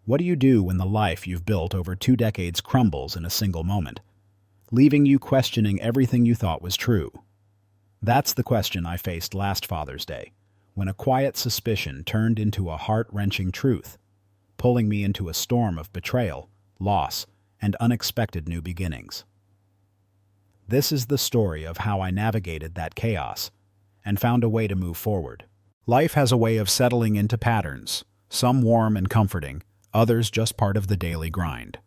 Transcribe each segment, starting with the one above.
What do you do when the life you've built over 2 decades crumbles in a single moment, leaving you questioning everything you thought was true? That's the question I faced last Father's Day, when a quiet suspicion turned into a heart-wrenching truth, pulling me into a storm of betrayal, loss, and unexpected new beginnings. This is the story of how I navigated that chaos and found a way to move forward. Life has a way of settling into patterns, some warm and comforting, others just part of the daily grind.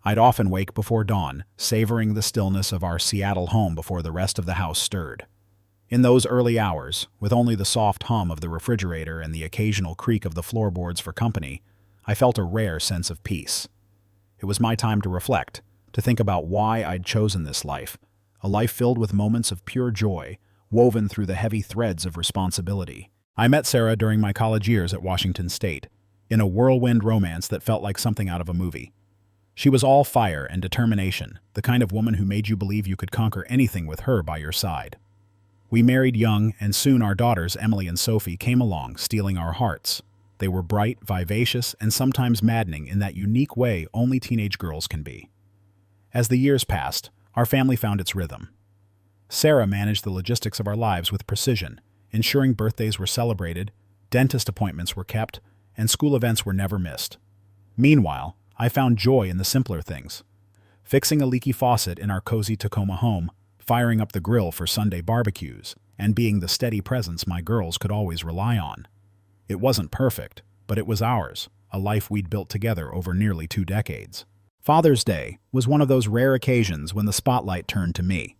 I'd often wake before dawn, savoring the stillness of our Seattle home before the rest of the house stirred. In those early hours, with only the soft hum of the refrigerator and the occasional creak of the floorboards for company, I felt a rare sense of peace. It was my time to reflect, to think about why I'd chosen this life, a life filled with moments of pure joy, woven through the heavy threads of responsibility. I met Sarah during my college years at Washington State, in a whirlwind romance that felt like something out of a movie. She was all fire and determination, the kind of woman who made you believe you could conquer anything with her by your side. We married young, and soon our daughters, Emily and Sophie, came along, stealing our hearts. They were bright, vivacious, and sometimes maddening in that unique way only teenage girls can be. As the years passed, our family found its rhythm. Sarah managed the logistics of our lives with precision, ensuring birthdays were celebrated, dentist appointments were kept, and school events were never missed. Meanwhile, I found joy in the simpler things. Fixing a leaky faucet in our cozy Tacoma home, firing up the grill for Sunday barbecues, and being the steady presence my girls could always rely on. It wasn't perfect, but it was ours, a life we'd built together over nearly 2 decades. Father's Day was one of those rare occasions when the spotlight turned to me.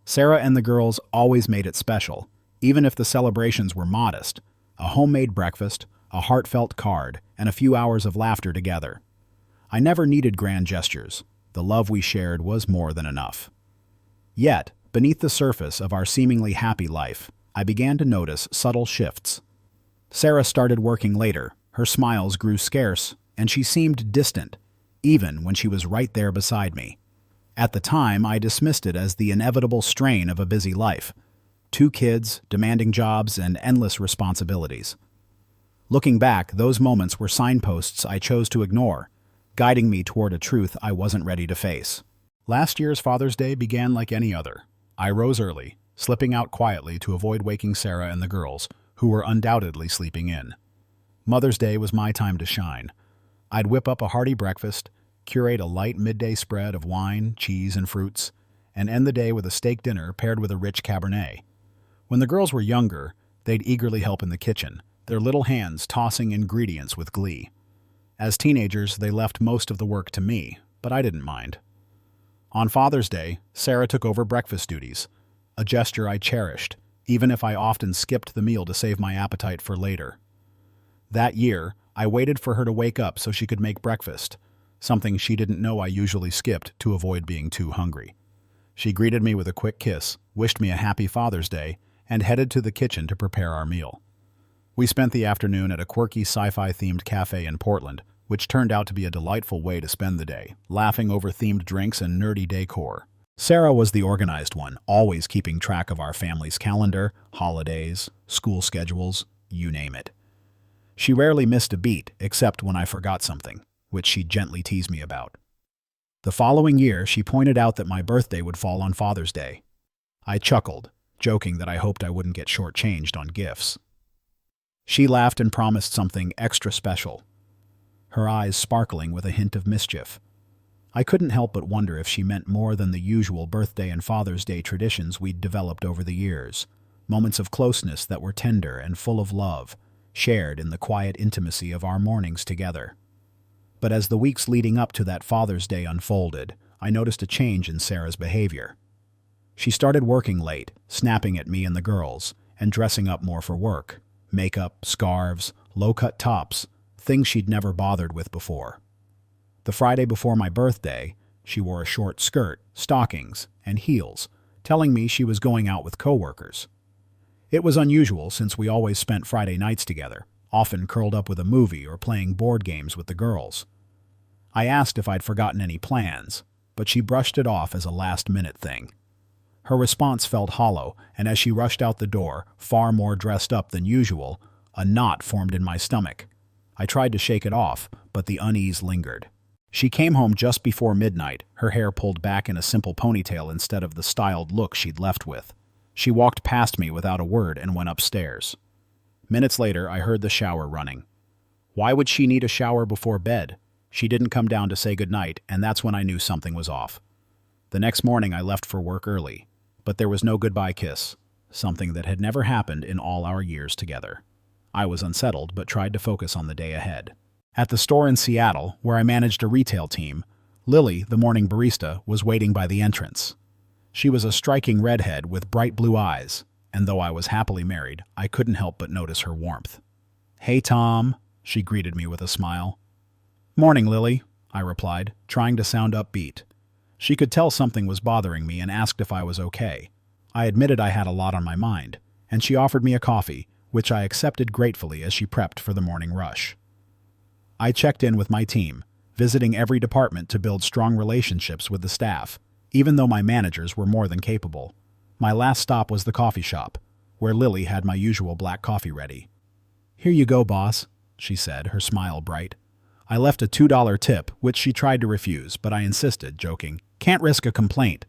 Sarah and the girls always made it special, even if the celebrations were modest: a homemade breakfast, a heartfelt card, and a few hours of laughter together. I never needed grand gestures. The love we shared was more than enough. Yet, beneath the surface of our seemingly happy life, I began to notice subtle shifts. Sarah started working later, her smiles grew scarce, and she seemed distant, even when she was right there beside me. At the time, I dismissed it as the inevitable strain of a busy life: 2 kids, demanding jobs, and endless responsibilities. Looking back, those moments were signposts I chose to ignore, guiding me toward a truth I wasn't ready to face. Last year's Father's Day began like any other. I rose early, slipping out quietly to avoid waking Sarah and the girls, who were undoubtedly sleeping in. Mother's Day was my time to shine. I'd whip up a hearty breakfast, curate a light midday spread of wine, cheese, and fruits, and end the day with a steak dinner paired with a rich Cabernet. When the girls were younger, they'd eagerly help in the kitchen, their little hands tossing ingredients with glee. As teenagers, they left most of the work to me, but I didn't mind. On Father's Day, Sarah took over breakfast duties, a gesture I cherished, even if I often skipped the meal to save my appetite for later. That year, I waited for her to wake up so she could make breakfast, something she didn't know I usually skipped to avoid being too hungry. She greeted me with a quick kiss, wished me a happy Father's Day, and headed to the kitchen to prepare our meal. We spent the afternoon at a quirky sci-fi-themed cafe in Portland, which turned out to be a delightful way to spend the day, laughing over themed drinks and nerdy decor. Sarah was the organized one, always keeping track of our family's calendar, holidays, school schedules, you name it. She rarely missed a beat, except when I forgot something, which she'd gently tease me about. The following year, she pointed out that my birthday would fall on Father's Day. I chuckled, joking that I hoped I wouldn't get shortchanged on gifts. She laughed and promised something extra special, her eyes sparkling with a hint of mischief. I couldn't help but wonder if she meant more than the usual birthday and Father's Day traditions we'd developed over the years, moments of closeness that were tender and full of love, shared in the quiet intimacy of our mornings together. But as the weeks leading up to that Father's Day unfolded, I noticed a change in Sarah's behavior. She started working late, snapping at me and the girls, and dressing up more for work: makeup, scarves, low-cut tops, things she'd never bothered with before. The Friday before my birthday, she wore a short skirt, stockings, and heels, telling me she was going out with coworkers. It was unusual since we always spent Friday nights together, often curled up with a movie or playing board games with the girls. I asked if I'd forgotten any plans, but she brushed it off as a last-minute thing. Her response felt hollow, and as she rushed out the door, far more dressed up than usual, a knot formed in my stomach. I tried to shake it off, but the unease lingered. She came home just before midnight, her hair pulled back in a simple ponytail instead of the styled look she'd left with. She walked past me without a word and went upstairs. Minutes later, I heard the shower running. Why would she need a shower before bed? She didn't come down to say goodnight, and that's when I knew something was off. The next morning, I left for work early, but there was no goodbye kiss, something that had never happened in all our years together. I was unsettled, but tried to focus on the day ahead. At the store in Seattle, where I managed a retail team, Lily, the morning barista, was waiting by the entrance. She was a striking redhead with bright blue eyes, and though I was happily married, I couldn't help but notice her warmth. "Hey, Tom," she greeted me with a smile. "Morning, Lily," I replied, trying to sound upbeat. She could tell something was bothering me and asked if I was okay. I admitted I had a lot on my mind, and she offered me a coffee, which I accepted gratefully as she prepped for the morning rush. I checked in with my team, visiting every department to build strong relationships with the staff, even though my managers were more than capable. My last stop was the coffee shop, where Lily had my usual black coffee ready. "Here you go, boss," she said, her smile bright. I left a $2 tip, which she tried to refuse, but I insisted, joking, "Can't risk a complaint."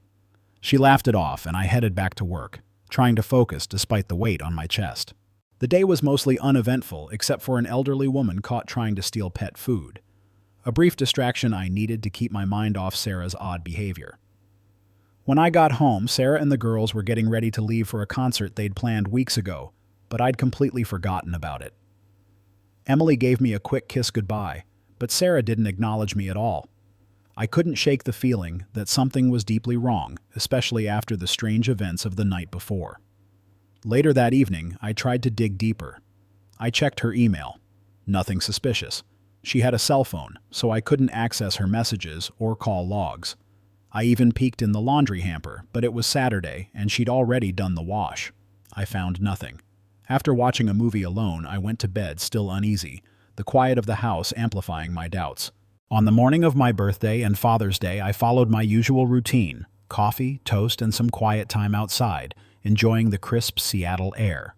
She laughed it off, and I headed back to work, trying to focus despite the weight on my chest. The day was mostly uneventful, except for an elderly woman caught trying to steal pet food. A brief distraction I needed to keep my mind off Sarah's odd behavior. When I got home, Sarah and the girls were getting ready to leave for a concert they'd planned weeks ago, but I'd completely forgotten about it. Emily gave me a quick kiss goodbye, but Sarah didn't acknowledge me at all. I couldn't shake the feeling that something was deeply wrong, especially after the strange events of the night before. Later that evening, I tried to dig deeper. I checked her email. Nothing suspicious. She had a cell phone, so I couldn't access her messages or call logs. I even peeked in the laundry hamper, but it was Saturday, and she'd already done the wash. I found nothing. After watching a movie alone, I went to bed still uneasy, the quiet of the house amplifying my doubts. On the morning of my birthday and Father's Day, I followed my usual routine: coffee, toast, and some quiet time outside, enjoying the crisp Seattle air.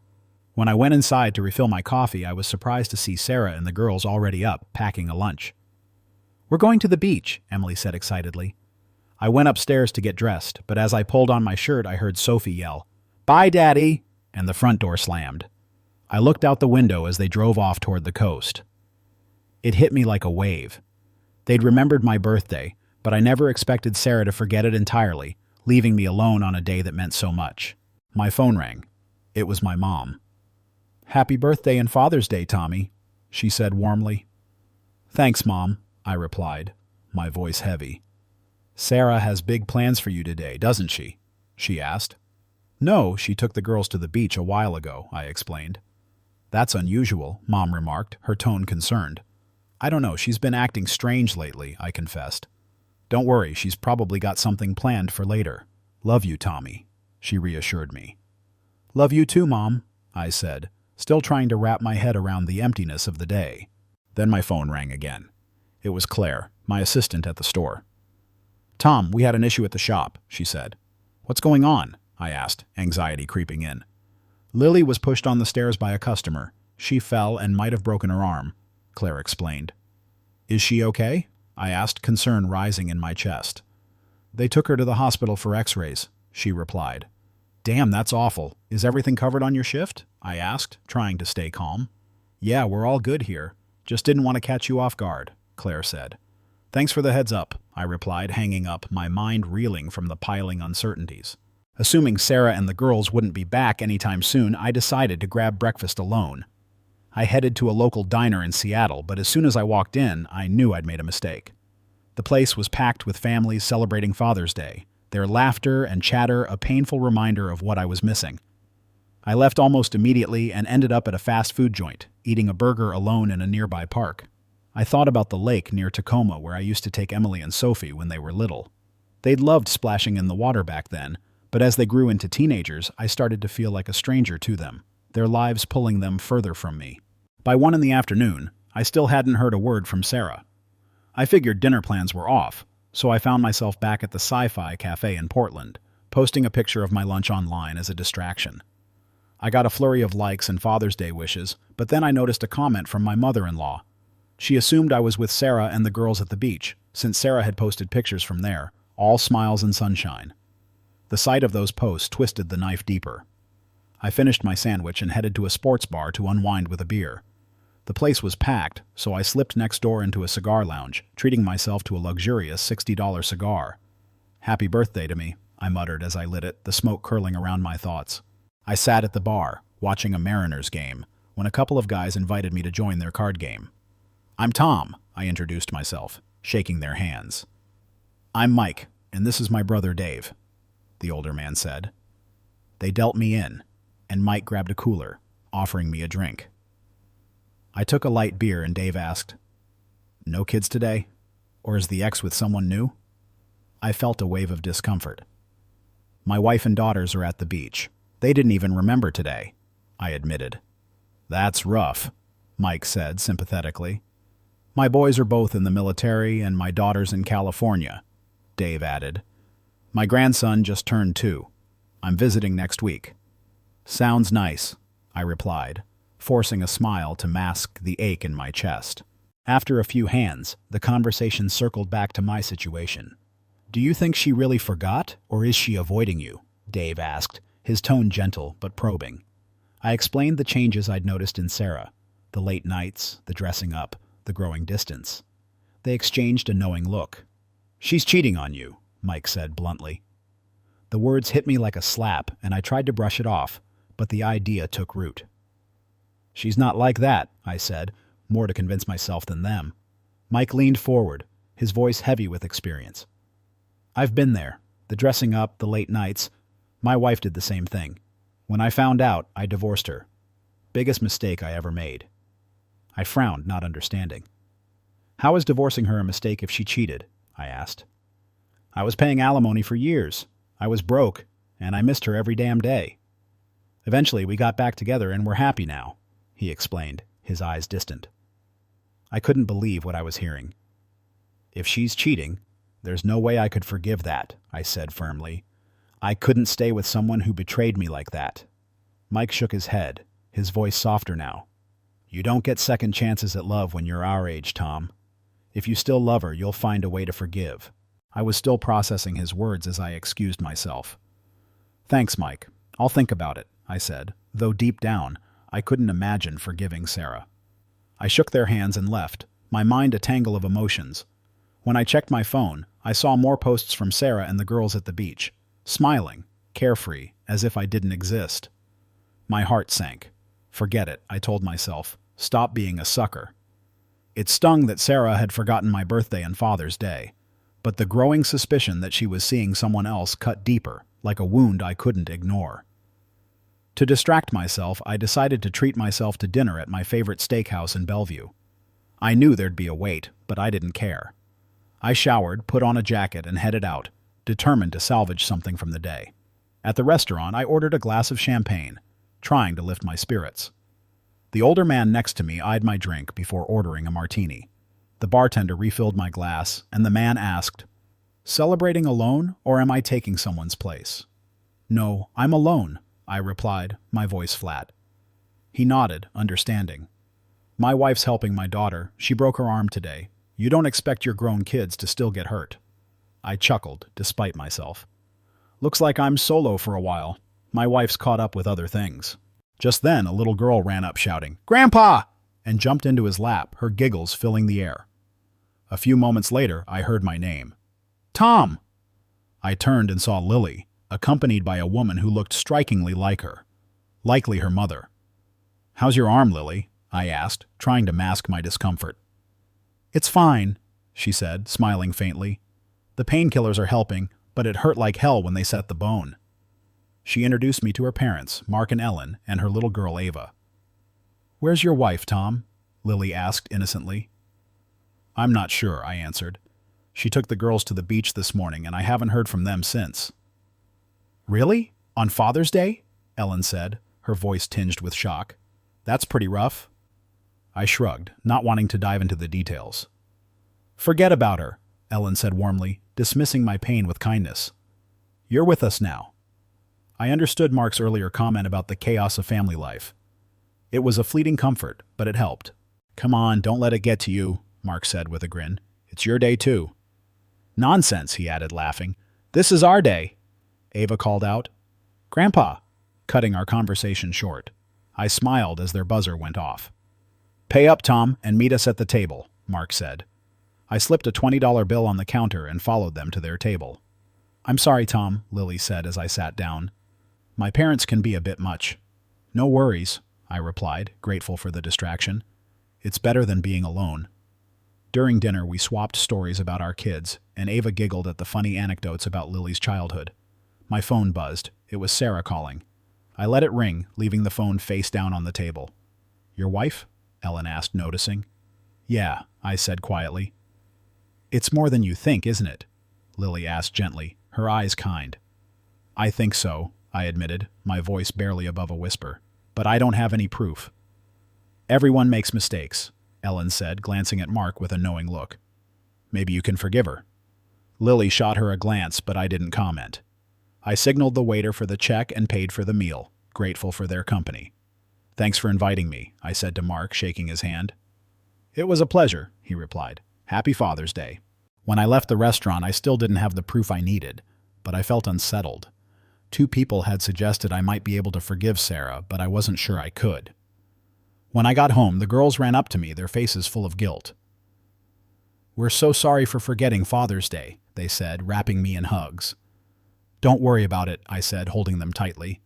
When I went inside to refill my coffee, I was surprised to see Sarah and the girls already up, packing a lunch. "We're going to the beach," Emily said excitedly. I went upstairs to get dressed, but as I pulled on my shirt, I heard Sophie yell, "Bye, Daddy," and the front door slammed. I looked out the window as they drove off toward the coast. It hit me like a wave. They'd remembered my birthday, but I never expected Sarah to forget it entirely, leaving me alone on a day that meant so much. My phone rang. It was my mom. "Happy birthday and Father's Day, Tommy," she said warmly. "Thanks, Mom," I replied, my voice heavy. "Sarah has big plans for you today, doesn't she?" she asked. "No, she took the girls to the beach a while ago," I explained. "That's unusual," Mom remarked, her tone concerned. "I don't know, she's been acting strange lately," I confessed. "Don't worry, she's probably got something planned for later. Love you, Tommy," she reassured me. "Love you too, Mom," I said, still trying to wrap my head around the emptiness of the day. Then my phone rang again. It was Claire, my assistant at the store. "Tom, we had an issue at the shop," she said. "What's going on?" I asked, anxiety creeping in. "Lily was pushed on the stairs by a customer. She fell and might have broken her arm," Claire explained. "Is she okay?" I asked, concern rising in my chest. "They took her to the hospital for x-rays," she replied. "Damn, that's awful. Is everything covered on your shift?" I asked, trying to stay calm. "Yeah, we're all good here. Just didn't want to catch you off guard," Claire said. "Thanks for the heads up," I replied, hanging up, my mind reeling from the piling uncertainties. Assuming Sarah and the girls wouldn't be back anytime soon, I decided to grab breakfast alone. I headed to a local diner in Seattle, but as soon as I walked in, I knew I'd made a mistake. The place was packed with families celebrating Father's Day, their laughter and chatter a painful reminder of what I was missing. I left almost immediately and ended up at a fast food joint, eating a burger alone in a nearby park. I thought about the lake near Tacoma where I used to take Emily and Sophie when they were little. They'd loved splashing in the water back then, but as they grew into teenagers, I started to feel like a stranger to them, their lives pulling them further from me. By 1 in the afternoon, I still hadn't heard a word from Sarah. I figured dinner plans were off, so I found myself back at the Sci-Fi Cafe in Portland, posting a picture of my lunch online as a distraction. I got a flurry of likes and Father's Day wishes, but then I noticed a comment from my mother-in-law. She assumed I was with Sarah and the girls at the beach, since Sarah had posted pictures from there, all smiles and sunshine. The sight of those posts twisted the knife deeper. I finished my sandwich and headed to a sports bar to unwind with a beer. The place was packed, so I slipped next door into a cigar lounge, treating myself to a luxurious $60 cigar. "Happy birthday to me," I muttered as I lit it, the smoke curling around my thoughts. I sat at the bar, watching a Mariners game, when a couple of guys invited me to join their card game. "I'm Tom," I introduced myself, shaking their hands. "I'm Mike, and this is my brother Dave," the older man said. They dealt me in, and Mike grabbed a cooler, offering me a drink. I took a light beer and Dave asked, "No kids today? Or is the ex with someone new?" I felt a wave of discomfort. "My wife and daughters are at the beach. They didn't even remember today," I admitted. "That's rough," Mike said sympathetically. "My boys are both in the military and my daughter's in California," Dave added. "My grandson just turned 2. I'm visiting next week." "Sounds nice," I replied, forcing a smile to mask the ache in my chest. After a few hands, the conversation circled back to my situation. "Do you think she really forgot, or is she avoiding you?" Dave asked, his tone gentle but probing. I explained the changes I'd noticed in Sarah, the late nights, the dressing up, the growing distance. They exchanged a knowing look. "She's cheating on you," Mike said bluntly. The words hit me like a slap, and I tried to brush it off, but the idea took root. "She's not like that," I said, more to convince myself than them. Mike leaned forward, his voice heavy with experience. "I've been there. The dressing up, the late nights. My wife did the same thing. When I found out, I divorced her. Biggest mistake I ever made." I frowned, not understanding. "How is divorcing her a mistake if she cheated?" I asked. "I was paying alimony for years. I was broke, and I missed her every damn day. Eventually, we got back together and we're happy now," he explained, his eyes distant. I couldn't believe what I was hearing. "If she's cheating, there's no way I could forgive that," I said firmly. "I couldn't stay with someone who betrayed me like that." Mike shook his head, his voice softer now. "You don't get second chances at love when you're our age, Tom. If you still love her, you'll find a way to forgive." I was still processing his words as I excused myself. "Thanks, Mike. I'll think about it," I said, though deep down, I couldn't imagine forgiving Sarah. I shook their hands and left, my mind a tangle of emotions. When I checked my phone, I saw more posts from Sarah and the girls at the beach, smiling, carefree, as if I didn't exist. My heart sank. Forget it, I told myself. Stop being a sucker. It stung that Sarah had forgotten my birthday and Father's Day, but the growing suspicion that she was seeing someone else cut deeper, like a wound I couldn't ignore. To distract myself, I decided to treat myself to dinner at my favorite steakhouse in Bellevue. I knew there'd be a wait, but I didn't care. I showered, put on a jacket, and headed out, determined to salvage something from the day. At the restaurant, I ordered a glass of champagne, trying to lift my spirits. The older man next to me eyed my drink before ordering a martini. The bartender refilled my glass, and the man asked, "Celebrating alone, or am I taking someone's place?" "No, I'm alone," I replied, my voice flat. He nodded, understanding. "My wife's helping my daughter. She broke her arm today. You don't expect your grown kids to still get hurt." I chuckled, despite myself. "Looks like I'm solo for a while. My wife's caught up with other things." Just then, a little girl ran up shouting, "Grandpa!" and jumped into his lap, her giggles filling the air. A few moments later, I heard my name. "Tom!" I turned and saw Lily, accompanied by a woman who looked strikingly like her. Likely her mother. "How's your arm, Lily?" I asked, trying to mask my discomfort. "It's fine," she said, smiling faintly. "The painkillers are helping, but it hurt like hell when they set the bone." She introduced me to her parents, Mark and Ellen, and her little girl Ava. "Where's your wife, Tom?" Lily asked innocently. "I'm not sure," I answered. "She took the girls to the beach this morning, and I haven't heard from them since." "Really? On Father's Day?" Ellen said, her voice tinged with shock. "That's pretty rough." I shrugged, not wanting to dive into the details. "Forget about her," Ellen said warmly, dismissing my pain with kindness. "You're with us now." I understood Mark's earlier comment about the chaos of family life. It was a fleeting comfort, but it helped. Come on, don't let it get to you, Mark said with a grin. It's your day too. Nonsense, he added, laughing. This is our day, Ava called out. Grandpa, cutting our conversation short. I smiled as their buzzer went off. Pay up, Tom, and meet us at the table, Mark said. I slipped a $20 bill on the counter and followed them to their table. I'm sorry, Tom, Lily said as I sat down. My parents can be a bit much. No worries, I replied, grateful for the distraction. It's better than being alone. During dinner, we swapped stories about our kids, and Ava giggled at the funny anecdotes about Lily's childhood. My phone buzzed. It was Sarah calling. I let it ring, leaving the phone face down on the table. Your wife? Ellen asked, noticing. Yeah, I said quietly. It's more than you think, isn't it? Lily asked gently, her eyes kind. I think so, I admitted, my voice barely above a whisper. But I don't have any proof. Everyone makes mistakes, Ellen said, glancing at Mark with a knowing look. Maybe you can forgive her. Lily shot her a glance, but I didn't comment. I signaled the waiter for the check and paid for the meal, grateful for their company. Thanks for inviting me, I said to Mark, shaking his hand. It was a pleasure, he replied. Happy Father's Day. When I left the restaurant, I still didn't have the proof I needed, but I felt unsettled. 2 people had suggested I might be able to forgive Sarah, but I wasn't sure I could. When I got home, the girls ran up to me, their faces full of guilt. We're so sorry for forgetting Father's Day, they said, wrapping me in hugs. Don't worry about it, I said, holding them tightly.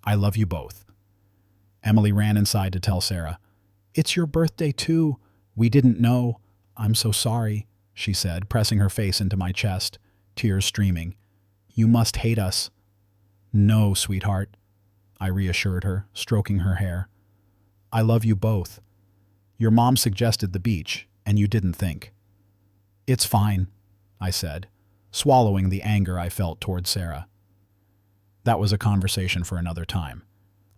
I love you both. Emily ran inside to tell Sarah. It's your birthday too. We didn't know. I'm so sorry, she said, pressing her face into my chest, tears streaming. You must hate us. No, sweetheart, I reassured her, stroking her hair. I love you both. Your mom suggested the beach, and you didn't think. It's fine, I said, swallowing the anger I felt toward Sarah. That was a conversation for another time.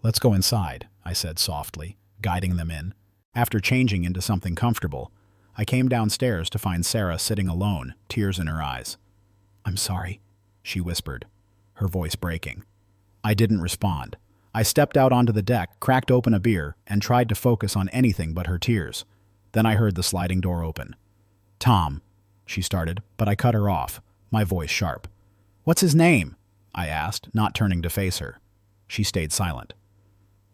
Let's go inside, I said softly, guiding them in. After changing into something comfortable, I came downstairs to find Sarah sitting alone, tears in her eyes. I'm sorry, she whispered, her voice breaking. I didn't respond. I stepped out onto the deck, cracked open a beer, and tried to focus on anything but her tears. Then I heard the sliding door open. Tom, she started, but I cut her off, my voice sharp. What's his name? I asked, not turning to face her. She stayed silent.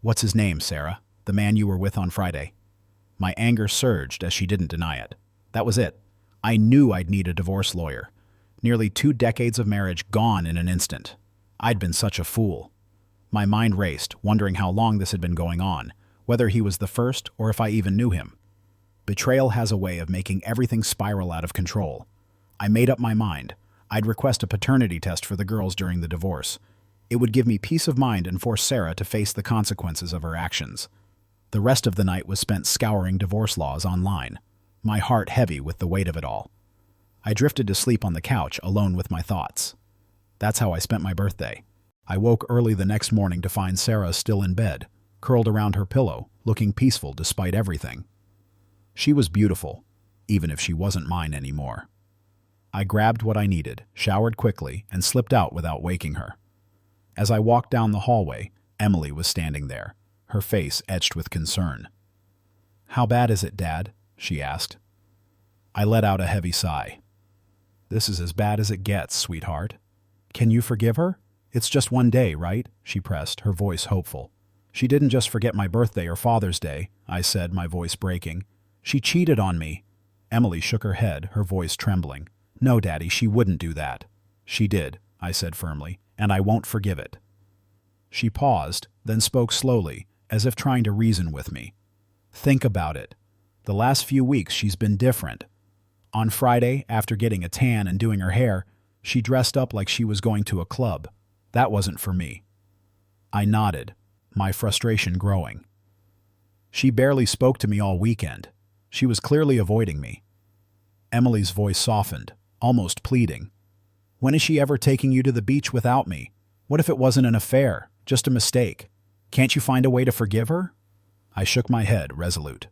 What's his name, Sarah? The man you were with on Friday? My anger surged as she didn't deny it. That was it. I knew I'd need a divorce lawyer. Nearly 2 decades of marriage gone in an instant. I'd been such a fool. My mind raced, wondering how long this had been going on, whether he was the first or if I even knew him. Betrayal has a way of making everything spiral out of control. I made up my mind. I'd request a paternity test for the girls during the divorce. It would give me peace of mind and force Sarah to face the consequences of her actions. The rest of the night was spent scouring divorce laws online, my heart heavy with the weight of it all. I drifted to sleep on the couch, alone with my thoughts. That's how I spent my birthday. I woke early the next morning to find Sarah still in bed, curled around her pillow, looking peaceful despite everything. She was beautiful, even if she wasn't mine anymore. I grabbed what I needed, showered quickly, and slipped out without waking her. As I walked down the hallway, Emily was standing there, her face etched with concern. How bad is it, Dad? She asked. I let out a heavy sigh. This is as bad as it gets, sweetheart. Can you forgive her? It's just one day, right? She pressed, her voice hopeful. She didn't just forget my birthday or Father's Day, I said, my voice breaking. She cheated on me. Emily shook her head, her voice trembling. No, Daddy, she wouldn't do that. She did, I said firmly, and I won't forgive it. She paused, then spoke slowly, as if trying to reason with me. Think about it. The last few weeks she's been different. On Friday, after getting a tan and doing her hair, she dressed up like she was going to a club. That wasn't for me. I nodded, my frustration growing. She barely spoke to me all weekend. She was clearly avoiding me. Emily's voice softened, almost pleading. When is she ever taking you to the beach without me? What if it wasn't an affair, just a mistake? Can't you find a way to forgive her? I shook my head, resolute.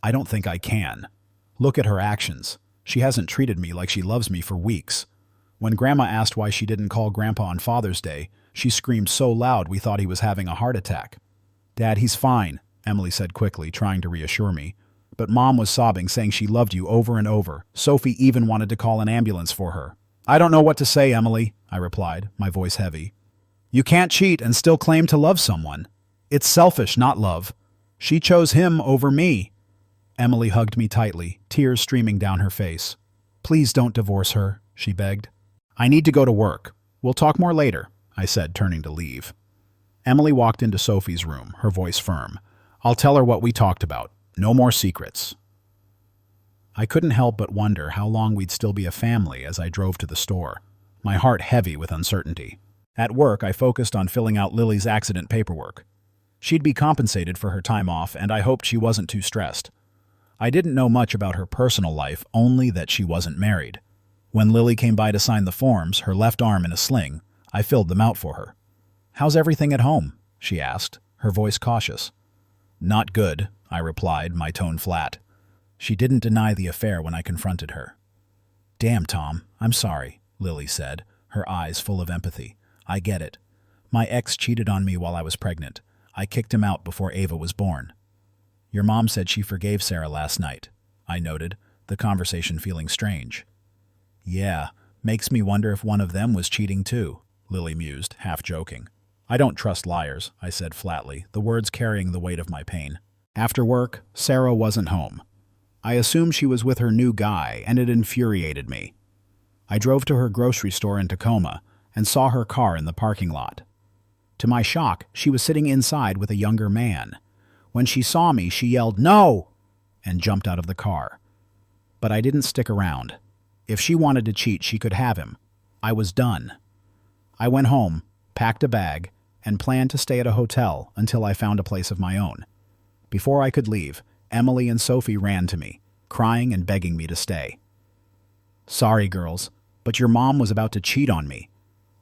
I don't think I can. Look at her actions. She hasn't treated me like she loves me for weeks. When Grandma asked why she didn't call Grandpa on Father's Day, she screamed so loud we thought he was having a heart attack. Dad, he's fine, Emily said quickly, trying to reassure me. But Mom was sobbing, saying she loved you over and over. Sophie even wanted to call an ambulance for her. I don't know what to say, Emily, I replied, my voice heavy. You can't cheat and still claim to love someone. It's selfish, not love. She chose him over me. Emily hugged me tightly, tears streaming down her face. Please don't divorce her, she begged. I need to go to work. We'll talk more later, I said, turning to leave. Emily walked into Sophie's room, her voice firm. I'll tell her what we talked about. No more secrets. I couldn't help but wonder how long we'd still be a family as I drove to the store, my heart heavy with uncertainty. At work, I focused on filling out Lily's accident paperwork. She'd be compensated for her time off, and I hoped she wasn't too stressed. I didn't know much about her personal life, only that she wasn't married. When Lily came by to sign the forms, her left arm in a sling, I filled them out for her. How's everything at home? She asked, her voice cautious. Not good, I replied, my tone flat. She didn't deny the affair when I confronted her. Damn, Tom, I'm sorry, Lily said, her eyes full of empathy. I get it. My ex cheated on me while I was pregnant. I kicked him out before Ava was born. Your mom said she forgave Sarah last night, I noted, the conversation feeling strange. Yeah, makes me wonder if one of them was cheating too, Lily mused, half joking. I don't trust liars, I said flatly, the words carrying the weight of my pain. After work, Sarah wasn't home. I assumed she was with her new guy, and it infuriated me. I drove to her grocery store in Tacoma and saw her car in the parking lot. To my shock, she was sitting inside with a younger man. When she saw me, she yelled, "No!" and jumped out of the car. But I didn't stick around. If she wanted to cheat, she could have him. I was done. I went home, packed a bag, and planned to stay at a hotel until I found a place of my own. Before I could leave, Emily and Sophie ran to me, crying and begging me to stay. Sorry, girls, but your mom was about to cheat on me.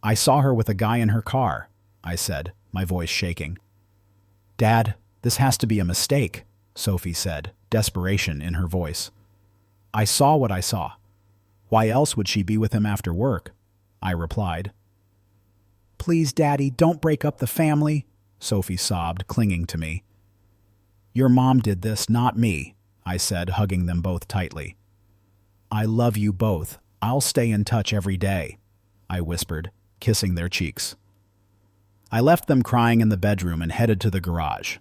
I saw her with a guy in her car, I said, my voice shaking. Dad, this has to be a mistake, Sophie said, desperation in her voice. I saw what I saw. Why else would she be with him after work? I replied. Please, Daddy, don't break up the family, Sophie sobbed, clinging to me. Your mom did this, not me, I said, hugging them both tightly. I love you both. I'll stay in touch every day, I whispered, kissing their cheeks. I left them crying in the bedroom and headed to the garage.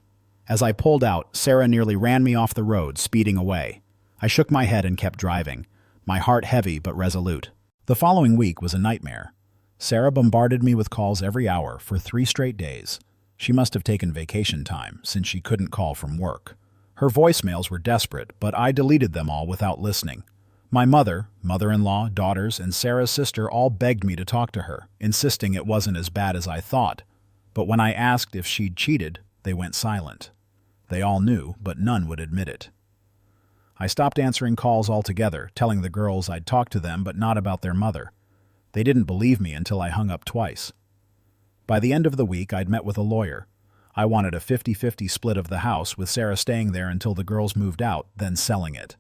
As I pulled out, Sarah nearly ran me off the road, speeding away. I shook my head and kept driving, my heart heavy but resolute. The following week was a nightmare. Sarah bombarded me with calls every hour for 3 straight days. She must have taken vacation time, since she couldn't call from work. Her voicemails were desperate, but I deleted them all without listening. My mother, mother-in-law, daughters, and Sarah's sister all begged me to talk to her, insisting it wasn't as bad as I thought. But when I asked if she'd cheated, they went silent. They all knew, but none would admit it. I stopped answering calls altogether, telling the girls I'd talked to them but not about their mother. They didn't believe me until I hung up twice. By the end of the week, I'd met with a lawyer. I wanted a 50-50 split of the house, with Sarah staying there until the girls moved out, then selling it.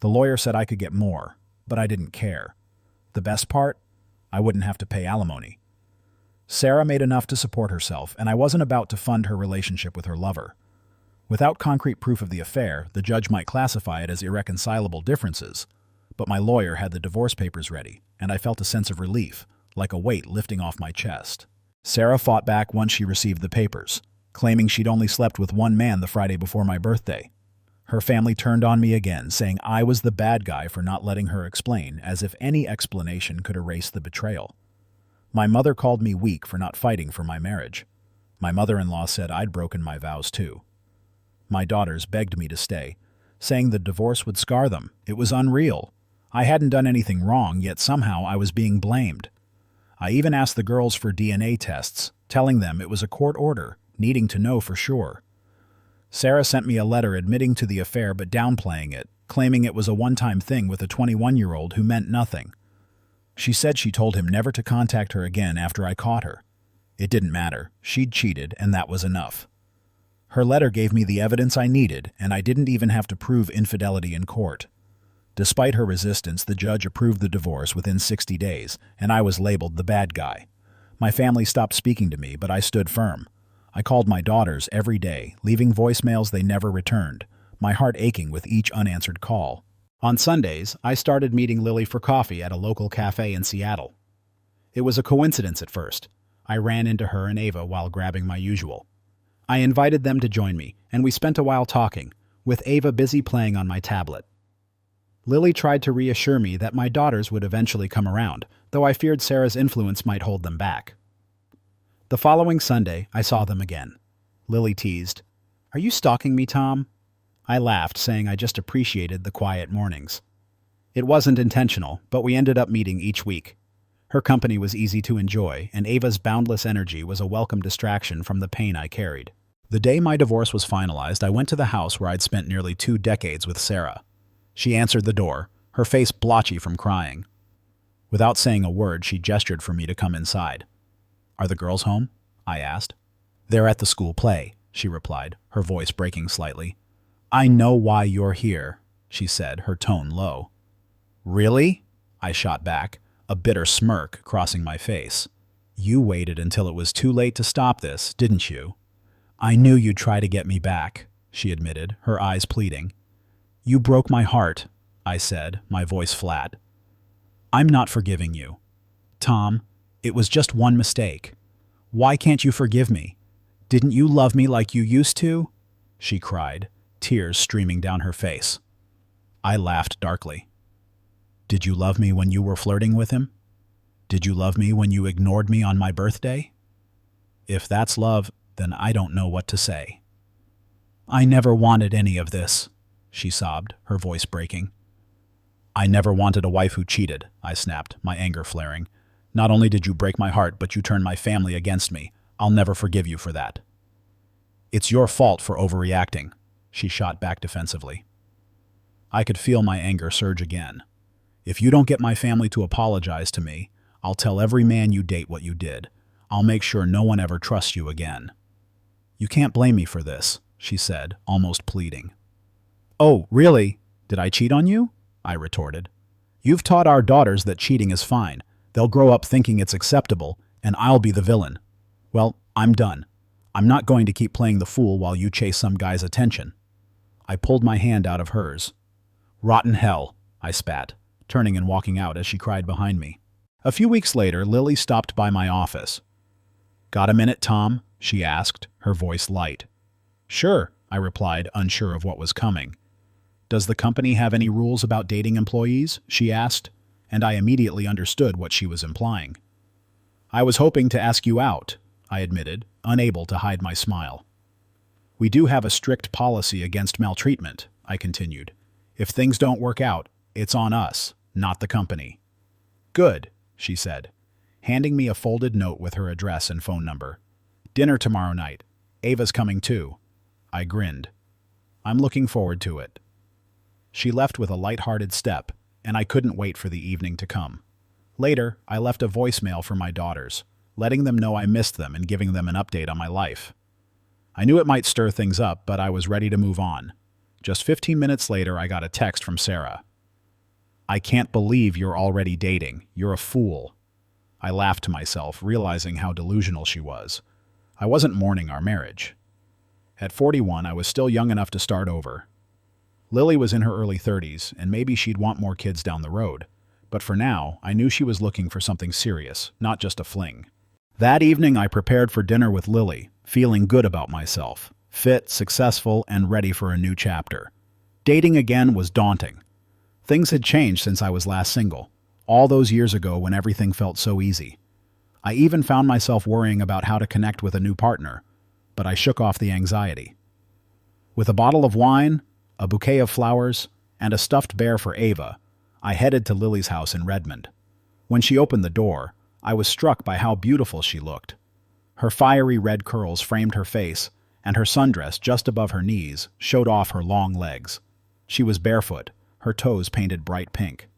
The lawyer said I could get more, but I didn't care. The best part? I wouldn't have to pay alimony. Sarah made enough to support herself, and I wasn't about to fund her relationship with her lover. Without concrete proof of the affair, the judge might classify it as irreconcilable differences. But my lawyer had the divorce papers ready, and I felt a sense of relief, like a weight lifting off my chest. Sarah fought back once she received the papers, claiming she'd only slept with one man the Friday before my birthday. Her family turned on me again, saying I was the bad guy for not letting her explain, as if any explanation could erase the betrayal. My mother called me weak for not fighting for my marriage. My mother-in-law said I'd broken my vows too. My daughters begged me to stay, saying the divorce would scar them. It was unreal. I hadn't done anything wrong, yet somehow I was being blamed. I even asked the girls for DNA tests, telling them it was a court order, needing to know for sure. Sarah sent me a letter admitting to the affair but downplaying it, claiming it was a one-time thing with a 21-year-old who meant nothing. She said she told him never to contact her again after I caught her. It didn't matter. She'd cheated, and that was enough. Her letter gave me the evidence I needed, and I didn't even have to prove infidelity in court. Despite her resistance, the judge approved the divorce within 60 days, and I was labeled the bad guy. My family stopped speaking to me, but I stood firm. I called my daughters every day, leaving voicemails they never returned, my heart aching with each unanswered call. On Sundays, I started meeting Lily for coffee at a local cafe in Seattle. It was a coincidence at first. I ran into her and Ava while grabbing my usual. I invited them to join me, and we spent a while talking, with Ava busy playing on my tablet. Lily tried to reassure me that my daughters would eventually come around, though I feared Sarah's influence might hold them back. The following Sunday, I saw them again. Lily teased, "Are you stalking me, Tom?" I laughed, saying I just appreciated the quiet mornings. It wasn't intentional, but we ended up meeting each week. Her company was easy to enjoy, and Ava's boundless energy was a welcome distraction from the pain I carried. The day my divorce was finalized, I went to the house where I'd spent nearly 2 decades with Sarah. She answered the door, her face blotchy from crying. Without saying a word, she gestured for me to come inside. "Are the girls home?" I asked. "They're at the school play," she replied, her voice breaking slightly. "I know why you're here," she said, her tone low. "Really?" I shot back, a bitter smirk crossing my face. "You waited until it was too late to stop this, didn't you?" "I knew you'd try to get me back," she admitted, her eyes pleading. "You broke my heart," I said, my voice flat. "I'm not forgiving you. Tom, it was just one mistake. Why can't you forgive me? Didn't you love me like you used to?" she cried, tears streaming down her face. I laughed darkly. "Did you love me when you were flirting with him? Did you love me when you ignored me on my birthday? If that's love, then I don't know what to say." "I never wanted any of this," she sobbed, her voice breaking. "I never wanted a wife who cheated," I snapped, my anger flaring. "Not only did you break my heart, but you turned my family against me. I'll never forgive you for that." "It's your fault for overreacting," she shot back defensively. I could feel my anger surge again. "If you don't get my family to apologize to me, I'll tell every man you date what you did. I'll make sure no one ever trusts you again." "You can't blame me for this," she said, almost pleading. "Oh, really? Did I cheat on you?" I retorted. "You've taught our daughters that cheating is fine. They'll grow up thinking it's acceptable, and I'll be the villain. Well, I'm done. I'm not going to keep playing the fool while you chase some guy's attention." I pulled my hand out of hers. "Rotten hell," I spat, turning and walking out as she cried behind me. A few weeks later, Lily stopped by my office. "Got a minute, Tom?" she asked, her voice light. "Sure," I replied, unsure of what was coming. "Does the company have any rules about dating employees?" she asked, and I immediately understood what she was implying. "I was hoping to ask you out," I admitted, unable to hide my smile. "We do have a strict policy against maltreatment," I continued. "If things don't work out, it's on us, not the company." "Good," she said, handing me a folded note with her address and phone number. "Dinner tomorrow night. Ava's coming too." I grinned. "I'm looking forward to it." She left with a light-hearted step, and I couldn't wait for the evening to come. Later, I left a voicemail for my daughters, letting them know I missed them and giving them an update on my life. I knew it might stir things up, but I was ready to move on. Just 15 minutes later, I got a text from Sarah. "I can't believe you're already dating. You're a fool." I laughed to myself, realizing how delusional she was. I wasn't mourning our marriage. At 41, I was still young enough to start over. Lily was in her early 30s, and maybe she'd want more kids down the road. But for now, I knew she was looking for something serious, not just a fling. That evening, I prepared for dinner with Lily, feeling good about myself, fit, successful, and ready for a new chapter. Dating again was daunting. Things had changed since I was last single, all those years ago when everything felt so easy. I even found myself worrying about how to connect with a new partner, but I shook off the anxiety. With a bottle of wine, a bouquet of flowers, and a stuffed bear for Ava, I headed to Lily's house in Redmond. When she opened the door, I was struck by how beautiful she looked. Her fiery red curls framed her face, and her sundress just above her knees showed off her long legs. She was barefoot, her toes painted bright pink.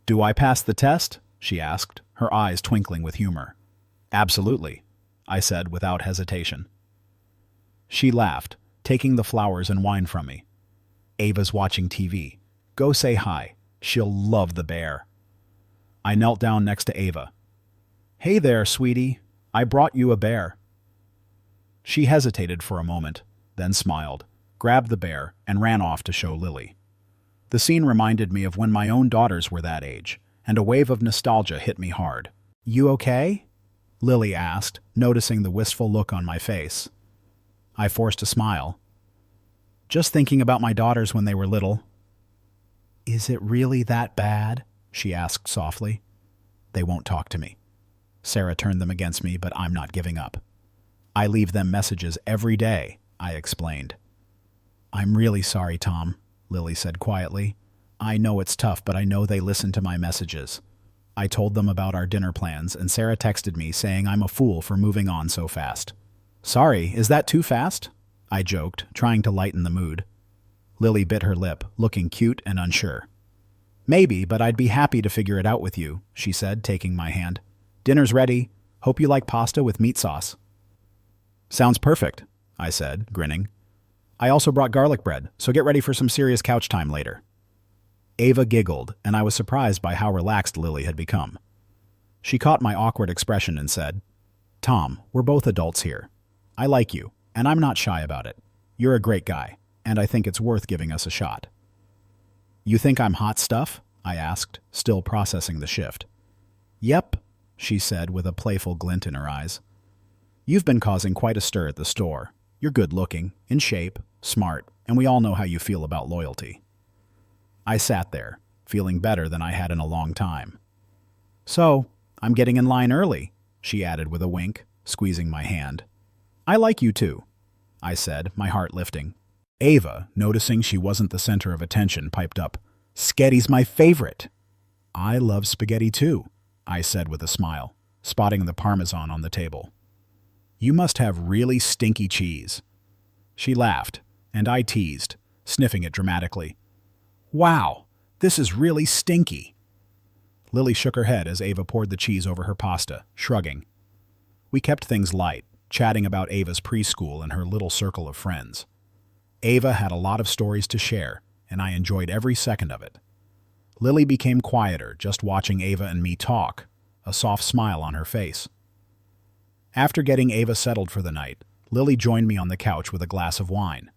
"Do I pass the test?" she asked, her eyes twinkling with humor. "Absolutely," I said without hesitation. She laughed, taking the flowers and wine from me. "Ava's watching TV. Go say hi. She'll love the bear." I knelt down next to Ava. "Hey there, sweetie. I brought you a bear." She hesitated for a moment, then smiled. grabbed the bear, and ran off to show Lily. The scene reminded me of when my own daughters were that age, and a wave of nostalgia hit me hard. "You okay?" Lily asked, noticing the wistful look on my face. I forced a smile. "Just thinking about my daughters when they were little." "Is it really that bad?" she asked softly. "They won't talk to me. Sarah turned them against me, but I'm not giving up. I leave them messages every day," I explained. "I'm really sorry, Tom," Lily said quietly. "I know it's tough, but I know they listen to my messages." I told them about our dinner plans, and Sarah texted me saying I'm a fool for moving on so fast. "Sorry, is that too fast?" I joked, trying to lighten the mood. Lily bit her lip, looking cute and unsure. "Maybe, but I'd be happy to figure it out with you," she said, taking my hand. "Dinner's ready. Hope you like pasta with meat sauce." "Sounds perfect," I said, grinning. "I also brought garlic bread, so get ready for some serious couch time later." Ava giggled, and I was surprised by how relaxed Lily had become. She caught my awkward expression and said, "Tom, we're both adults here. I like you, and I'm not shy about it. You're a great guy, and I think it's worth giving us a shot." "You think I'm hot stuff?" I asked, still processing the shift. "Yep," she said with a playful glint in her eyes. "You've been causing quite a stir at the store. You're good-looking, in shape, smart, and we all know how you feel about loyalty." I sat there, feeling better than I had in a long time. "So, I'm getting in line early," she added with a wink, squeezing my hand. "I like you too," I said, my heart lifting. Ava, noticing she wasn't the center of attention, piped up, "Spaghetti's my favorite." "I love spaghetti too," I said with a smile, spotting the Parmesan on the table. "You must have really stinky cheese." She laughed, and I teased, sniffing it dramatically. "Wow, this is really stinky." Lily shook her head as Ava poured the cheese over her pasta, shrugging. We kept things light, chatting about Ava's preschool and her little circle of friends. Ava had a lot of stories to share, and I enjoyed every second of it. Lily became quieter just watching Ava and me talk, a soft smile on her face. After getting Ava settled for the night, Lily joined me on the couch with a glass of wine.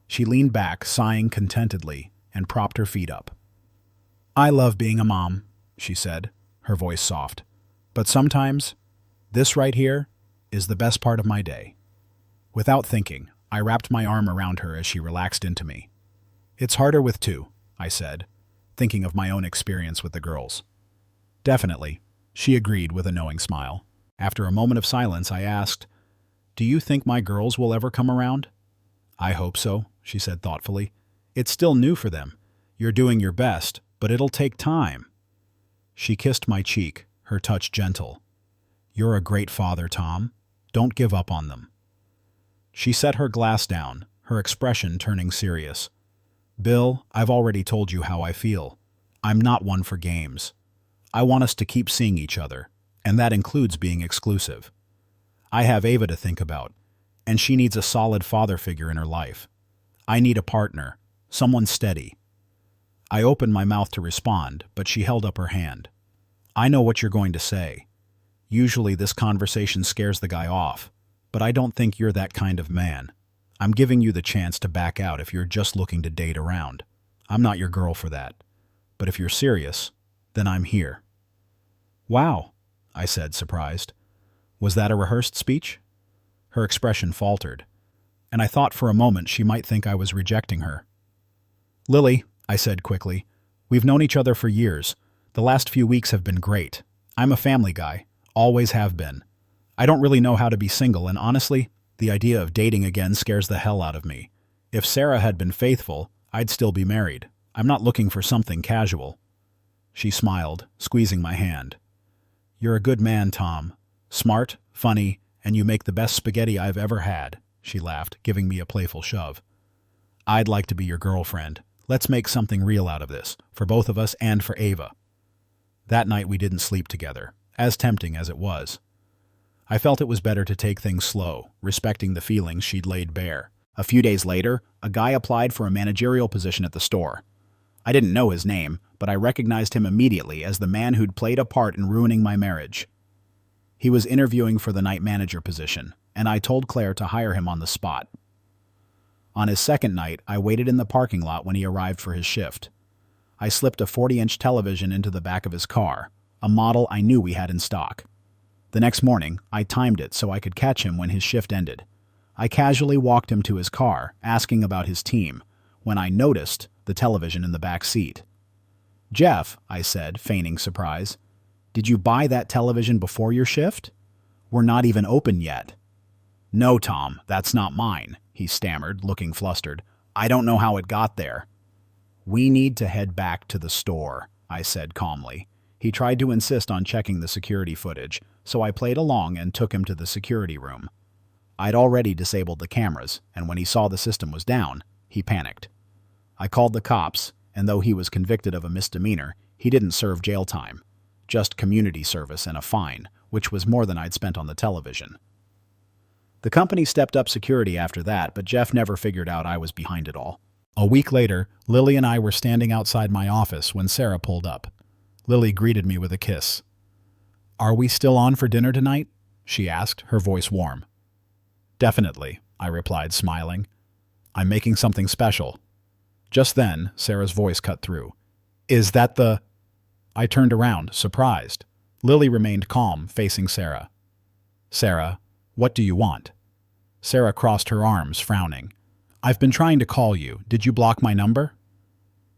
She leaned back, sighing contentedly, and propped her feet up. "I love being a mom," she said, her voice soft. "But sometimes, this right here is the best part of my day." Without thinking, I wrapped my arm around her as she relaxed into me. "It's harder with two," I said, thinking of my own experience with the girls. "Definitely," she agreed with a knowing smile. After a moment of silence, I asked, "Do you think my girls will ever come around?" "I hope so," she said thoughtfully. "It's still new for them. You're doing your best, but it'll take time." She kissed my cheek, her touch gentle. "You're a great father, Tom. Don't give up on them." She set her glass down, her expression turning serious. "Bill, I've already told you how I feel. I'm not one for games. I want us to keep seeing each other, and that includes being exclusive. I have Ava to think about, and she needs a solid father figure in her life. I need a partner, someone steady." I opened my mouth to respond, but she held up her hand. "I know what you're going to say. Usually this conversation scares the guy off, but I don't think you're that kind of man. I'm giving you the chance to back out if you're just looking to date around. I'm not your girl for that. But if you're serious, then I'm here." "Wow," I said, surprised. Was that a rehearsed speech? Her expression faltered, and I thought for a moment she might think I was rejecting her. "Lily," I said quickly, "we've known each other for years. The last few weeks have been great. I'm a family guy, always have been. I don't really know how to be single, and honestly, the idea of dating again scares the hell out of me. If Sarah had been faithful, I'd still be married. I'm not looking for something casual." She smiled, squeezing my hand. "You're a good man, Tom. Smart, funny, and you make the best spaghetti I've ever had," she laughed, giving me a playful shove. "I'd like to be your girlfriend. Let's make something real out of this, for both of us and for Ava." That night we didn't sleep together, as tempting as it was. I felt it was better to take things slow, respecting the feelings she'd laid bare. A few days later, a guy applied for a managerial position at the store. I didn't know his name, but I recognized him immediately as the man who'd played a part in ruining my marriage. He was interviewing for the night manager position, and I told Claire to hire him on the spot. On his second night, I waited in the parking lot when he arrived for his shift. I slipped a 40-inch television into the back of his car, a model I knew we had in stock. The next morning, I timed it so I could catch him when his shift ended. I casually walked him to his car, asking about his team, when I noticed the television in the back seat. "Jeff," I said, feigning surprise, "did you buy that television before your shift? We're not even open yet." "No, Tom, that's not mine," he stammered, looking flustered. "I don't know how it got there." "We need to head back to the store," I said calmly. He tried to insist on checking the security footage, so I played along and took him to the security room. I'd already disabled the cameras, and when he saw the system was down, he panicked. I called the cops, and though he was convicted of a misdemeanor, he didn't serve jail time, just community service and a fine, which was more than I'd spent on the television. The company stepped up security after that, but Jeff never figured out I was behind it all. A week later, Lily and I were standing outside my office when Sarah pulled up. Lily greeted me with a kiss. "Are we still on for dinner tonight?" she asked, her voice warm. "Definitely," I replied, smiling. "I'm making something special." Just then, Sarah's voice cut through. "Is that the—" I turned around, surprised. Lily remained calm, facing Sarah. "Sarah, what do you want?" Sarah crossed her arms, frowning. "I've been trying to call you. Did you block my number?"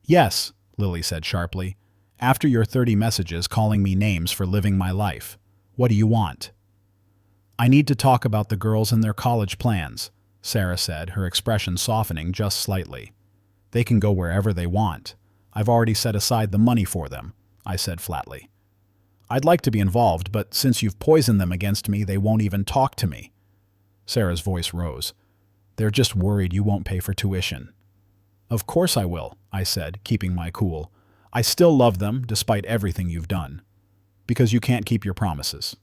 "Yes," Lily said sharply. "After your 30 messages calling me names for living my life. What do you want?" "I need to talk about the girls and their college plans," Sarah said, her expression softening just slightly. "They can go wherever they want. I've already set aside the money for them," I said flatly. "I'd like to be involved, but since you've poisoned them against me, they won't even talk to me." Sarah's voice rose. "They're just worried you won't pay for tuition." "Of course I will," I said, keeping my cool. "I still love them, despite everything you've done." "Because you can't keep your promises,"